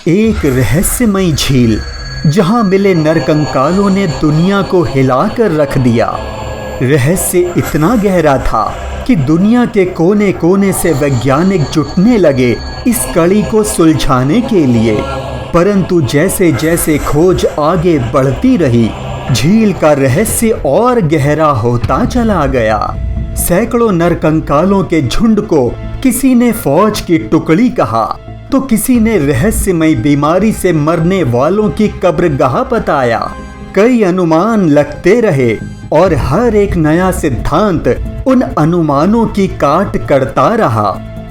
एक रहस्यमयी झील जहां मिले नरकंकालों ने दुनिया को हिलाकर रख दिया। रहस्य इतना गहरा था कि दुनिया के कोने कोने से वैज्ञानिक जुटने लगे इस कड़ी को सुलझाने के लिए। परंतु जैसे जैसे खोज आगे बढ़ती रही, झील का रहस्य और गहरा होता चला गया। सैकड़ों नरकंकालों के झुंड को किसी ने फौज की टुकड़ी कहा, तो किसी ने रहस्यमयी बीमारी से मरने वालों की कब्रगाह बताया। कई अनुमान लगते रहे और हर एक नया सिद्धांत उन अनुमानों की काट करता रहा।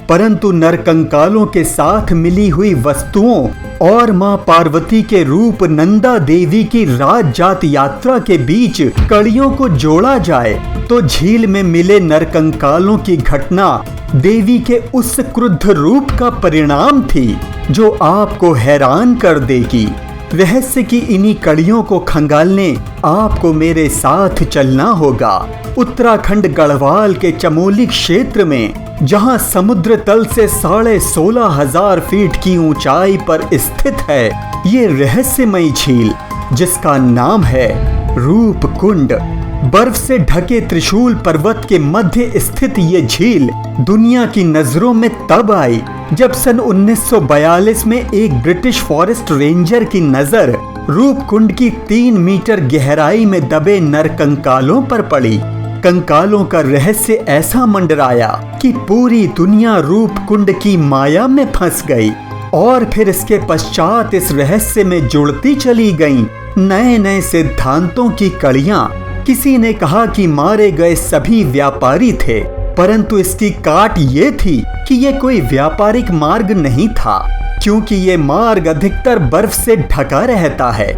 परंतु नरकंकालों के साथ मिली हुई वस्तुओं और मां पार्वती के रूप नंदा देवी की राज जात यात्रा के बीच कड़ियों को जोड़ा जाए तो झील में मिले नरकंकालों की घटना देवी के उस क्रुद्ध रूप का परिणाम थी जो आपको हैरान कर देगी। रहस्य की इन्हीं कड़ियों को खंगालने आपको मेरे साथ चलना होगा। उत्तराखंड गढ़वाल के चमोली क्षेत्र में, जहां समुद्र तल से 16,500 फीट की ऊंचाई पर स्थित है ये रहस्यमयी झील, जिसका नाम है रूपकुंड। बर्फ से ढके त्रिशूल पर्वत के मध्य स्थित ये झील दुनिया की नजरों में तब आई जब सन 1942 में एक ब्रिटिश फॉरेस्ट रेंजर की नजर रूपकुंड की 3 मीटर गहराई में दबे नरकंकालों पर पड़ी। कंकालों का रहस्य ऐसा मंडराया कि पूरी दुनिया रूपकुंड की माया में फंस गई और फिर इसके पश्चात इस रहस्य में जुड़ती चली गईं नए नए सिद्धांतों की कड़ियां। किसी ने कहा कि मारे गए सभी व्यापारी थे, परंतु इसकी काट ये थी कि ये कोई व्यापारिक मार्ग नहीं था, क्योंकि ये मार्ग अधिकतर बर्फ से ढका रहता है।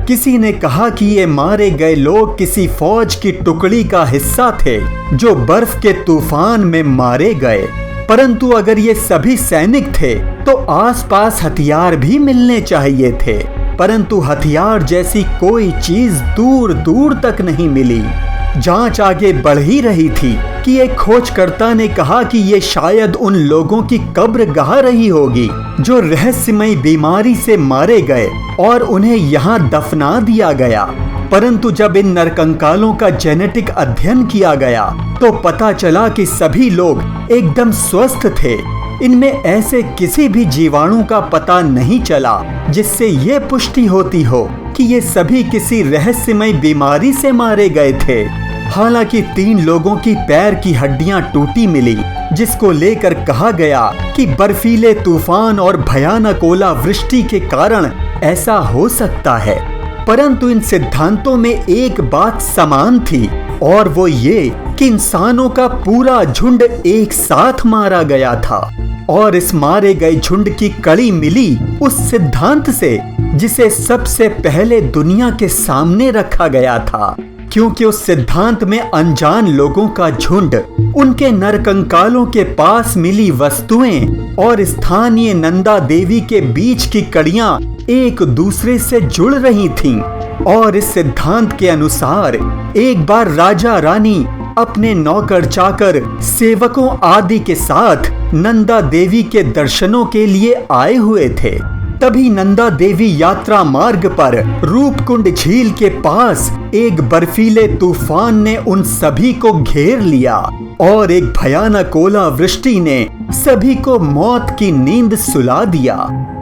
किसी ने कहा कि ये मारे गए लोग किसी फौज की टुकड़ी का हिस्सा थे जो बर्फ के तूफान में मारे गए। परंतु अगर ये सभी सैनिक थे तो आसपास हथियार भी मिलने चाहिए थे, परंतु हथियार जैसी कोई चीज दूर दूर तक नहीं मिली। जांच आगे बढ़ ही रही थी कि एक खोजकर्ता ने कहा कि ये शायद उन लोगों की कब्रगाह रही होगी जो रहस्यमयी बीमारी से मारे गए और उन्हें यहाँ दफना दिया गया। परंतु जब इन नरकंकालों का जेनेटिक अध्ययन किया गया तो पता चला कि सभी लोग एकदम स्वस्थ थे। इनमें ऐसे किसी भी जीवाणु का पता नहीं चला जिससे ये पुष्टि होती हो कि ये सभी किसी रहस्यमयी बीमारी से मारे गए थे। हालांकि 3 लोगों की पैर की हड्डियां टूटी मिली, जिसको लेकर कहा गया कि बर्फीले तूफान और भयानक ओलावृष्टि के कारण ऐसा हो सकता है। परंतु इन सिद्धांतों में एक बात समान थी और वो ये कि इंसानों का पूरा झुंड एक साथ मारा गया था और इस मारे गए झुंड की कड़ी मिली उस सिद्धांत से जिसे सबसे पहले दुनिया के सामने रखा गया था, क्योंकि उस सिद्धांत में अनजान लोगों का झुंड उनके नरकंकालों के पास मिली वस्तुएं और स्थानीय नंदा देवी के बीच की कड़ियां एक दूसरे से जुड़ रही थीं। और इस सिद्धांत के अनुसार एक बार राजा रानी अपने नौकर चाकर सेवकों आदि के साथ नंदा देवी के दर्शनों के लिए आए हुए थे। तभी नंदा देवी यात्रा मार्ग पर रूपकुंड झील के पास एक बर्फीले तूफान ने उन सभी को घेर लिया और एक भयानक ओलावृष्टि ने सभी को मौत की नींद सुला दिया।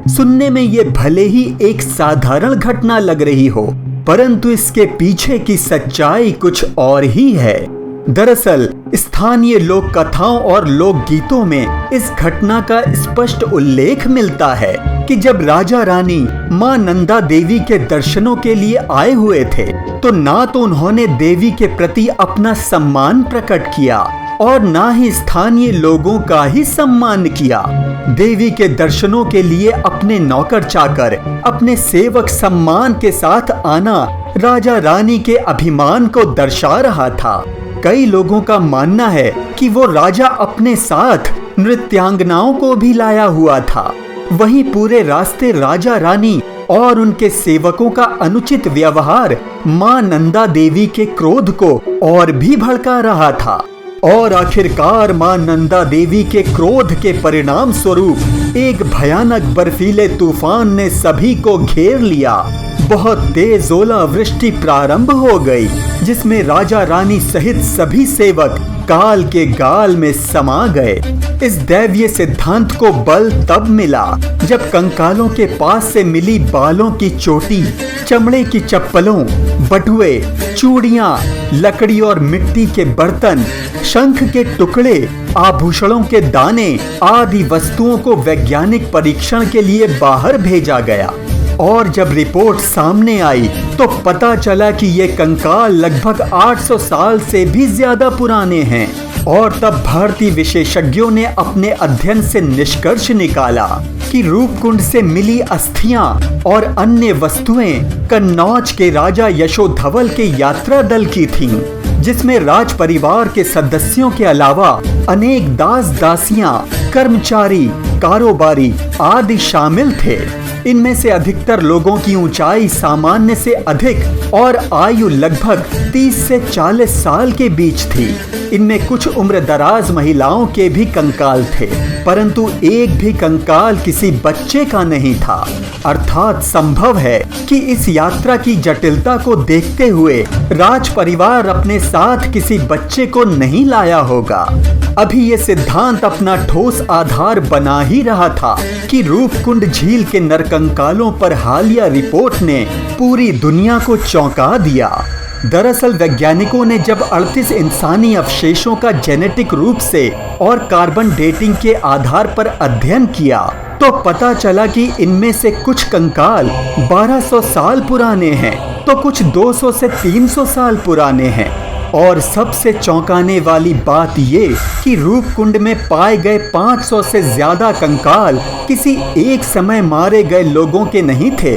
सुनने में ये भले ही एक साधारण घटना लग रही हो, परंतु इसके पीछे की सच्चाई कुछ और ही है। दरअसल स्थानीय लोक कथाओं और लोकगीतों में इस घटना का स्पष्ट उल्लेख मिलता है कि जब राजा रानी मां नंदा देवी के दर्शनों के लिए आए हुए थे तो ना तो उन्होंने देवी के प्रति अपना सम्मान प्रकट किया और ना ही स्थानीय लोगों का ही सम्मान किया। देवी के दर्शनों के लिए अपने नौकर चाकर, अपने सेवक सम्मान के साथ आना राजा रानी के अभिमान को दर्शा रहा था। कई लोगों का मानना है कि वो राजा अपने साथ नृत्यांगनाओं को भी लाया हुआ था। वहीं पूरे रास्ते राजा रानी और उनके सेवकों का अनुचित व्यवहार मां नंदा देवी के क्रोध को और भी भड़का रहा था और आखिरकार मां नंदा देवी के क्रोध के परिणाम स्वरूप एक भयानक बर्फीले तूफान ने सभी को घेर लिया। बहुत तेज ओलावृष्टि प्रारंभ हो गई, जिसमें राजा रानी सहित सभी सेवक काल के गाल में समा गए। इस दैवीय सिद्धांत को बल तब मिला जब कंकालों के पास से मिली बालों की चोटी, चमड़े की चप्पलों, बटुए, चूड़ियां, लकड़ी और मिट्टी के बर्तन, शंख के टुकड़े, आभूषणों के दाने आदि वस्तुओं को वैज्ञानिक परीक्षण के लिए बाहर भेजा गया। और जब रिपोर्ट सामने आई तो पता चला कि ये कंकाल लगभग 800 साल से भी ज्यादा पुराने हैं। और तब भारतीय विशेषज्ञों ने अपने अध्ययन से निष्कर्ष निकाला कि रूपकुंड से मिली अस्थियां और अन्य वस्तुएं कन्नौज के राजा यशोधवल के यात्रा दल की थीं, जिसमें राज परिवार के सदस्यों के अलावा अनेक दास दासियां, कर्मचारी, कारोबारी आदि शामिल थे। इनमें से अधिकतर लोगों की ऊंचाई सामान्य से अधिक और आयु लगभग 30 से 40 साल के बीच थी। इनमें कुछ उम्रदराज महिलाओं के भी कंकाल थे, परंतु एक भी कंकाल किसी बच्चे का नहीं था। अर्थात संभव है कि इस यात्रा की जटिलता को देखते हुए राज परिवार अपने साथ किसी बच्चे को नहीं लाया होगा। अभी ये सिद्धांत अपना ठोस आधार बना ही रहा था कि रूपकुंड झील के नरकंकालों पर हालिया रिपोर्ट ने पूरी दुनिया को चौंका दिया। दरअसल वैज्ञानिकों ने जब 38 इंसानी अवशेषों का जेनेटिक रूप से और कार्बन डेटिंग के आधार पर अध्ययन किया तो पता चला कि इनमें से कुछ कंकाल 1200 साल पुराने हैं तो कुछ 200 से 300 साल पुराने हैं। और सबसे चौंकाने वाली बात ये कि रूपकुंड में पाए गए 500 से ज्यादा कंकाल किसी एक समय मारे गए लोगों के नहीं थे,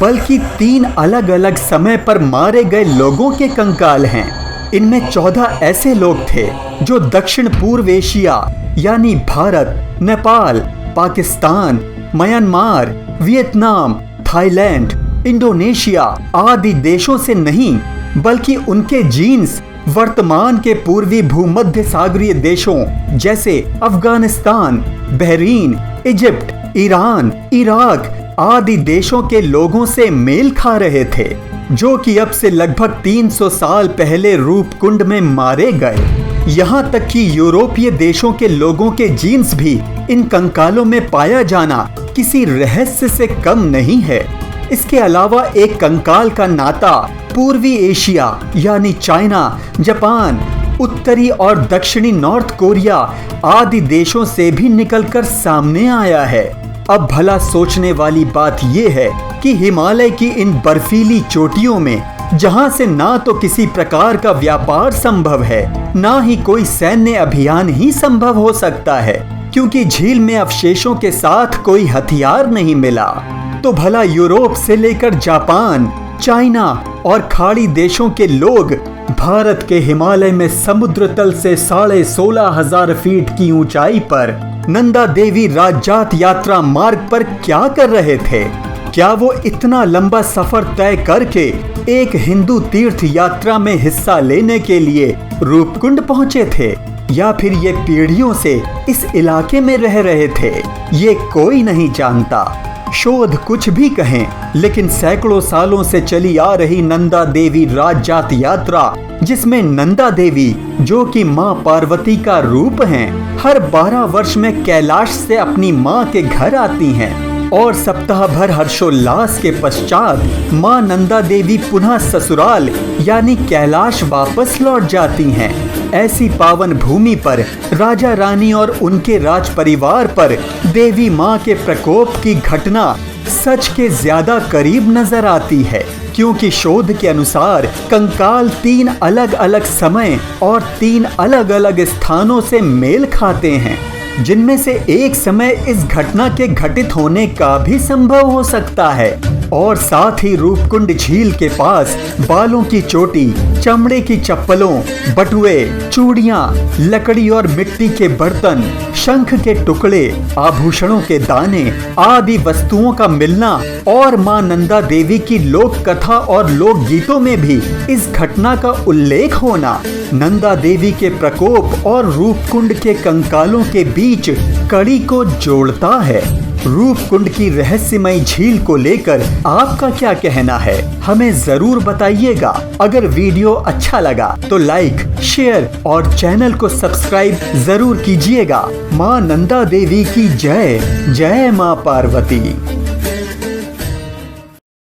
बल्कि 3 अलग अलग समय पर मारे गए लोगों के कंकाल हैं। इनमें 14 ऐसे लोग थे जो दक्षिण पूर्व एशिया यानी Bharat, Nepal, Pakistan, Myanmar, Vietnam, Thailand, Indonesia आदि देशों से नहीं, बल्कि उनके जीन्स वर्तमान के पूर्वी भूमध्य सागरीय देशों जैसे Afghanistan, Bahrain, Egypt, Iran, Iraq आदि देशों के लोगों से मेल खा रहे थे, जो कि अब से लगभग 300 साल पहले रूपकुंड में मारे गए। यहाँ तक कि यूरोपीय देशों के लोगों के जीन्स भी इन कंकालों में पाया जाना किसी रहस्य से कम नहीं है। इसके अलावा एक कंकाल का नाता पूर्वी एशिया यानी चाइना, जापान, उत्तरी और दक्षिणी नॉर्थ कोरिया आदि देशों से भी निकलकर सामने आया है। अब भला सोचने वाली बात यह है कि हिमालय की इन बर्फीली चोटियों में, जहां से ना तो किसी प्रकार का व्यापार संभव है, ना ही कोई सैन्य अभियान ही संभव हो सकता है, क्योंकि झील में अवशेषों के साथ कोई हथियार नहीं मिला, तो भला यूरोप से लेकर जापान, चाइना और खाड़ी देशों के लोग भारत के हिमालय में समुद्र तल से 16,500 फीट की ऊंचाई पर नंदा देवी राजजात यात्रा मार्ग पर क्या कर रहे थे? क्या वो इतना लंबा सफर तय करके एक हिंदू तीर्थ यात्रा में हिस्सा लेने के लिए रूपकुंड पहुंचे थे, या फिर ये पीढ़ियों से इस इलाके में रह रहे थे? ये कोई नहीं जानता। शोध कुछ भी कहें, लेकिन सैकड़ों सालों से चली आ रही नंदा देवी राजजात यात्रा, जिसमें नंदा देवी जो कि मां पार्वती का रूप हैं, हर 12 वर्ष में कैलाश से अपनी मां के घर आती हैं और सप्ताह भर हर्षोल्लास के पश्चात मां नंदा देवी पुनः ससुराल यानी कैलाश वापस लौट जाती हैं। ऐसी पावन भूमि पर राजा रानी और उनके राज परिवार पर देवी मां के प्रकोप की घटना सच के ज्यादा करीब नजर आती है, क्योंकि शोध के अनुसार कंकाल 3 अलग अलग समय और 3 अलग अलग स्थानों से मेल खाते हैं, जिनमें से एक समय इस घटना के घटित होने का भी संभव हो सकता है। और साथ ही रूपकुंड झील के पास बालों की चोटी, चमड़े की चप्पलों, बटुए, चूड़ियां, लकड़ी और मिट्टी के बर्तन, शंख के टुकड़े, आभूषणों के दाने आदि वस्तुओं का मिलना और मां नंदा देवी की लोक कथा और लोक गीतों में भी इस घटना का उल्लेख होना नंदा देवी के प्रकोप और रूपकुंड के कंकालों के बीच कड़ी को जोड़ता है। रूपकुंड की रहस्यमय झील को लेकर आपका क्या कहना है, हमें जरूर बताइएगा। अगर वीडियो अच्छा लगा तो लाइक, शेयर और चैनल को सब्सक्राइब जरूर कीजिएगा। मां नंदा देवी की जय। जय मां पार्वती।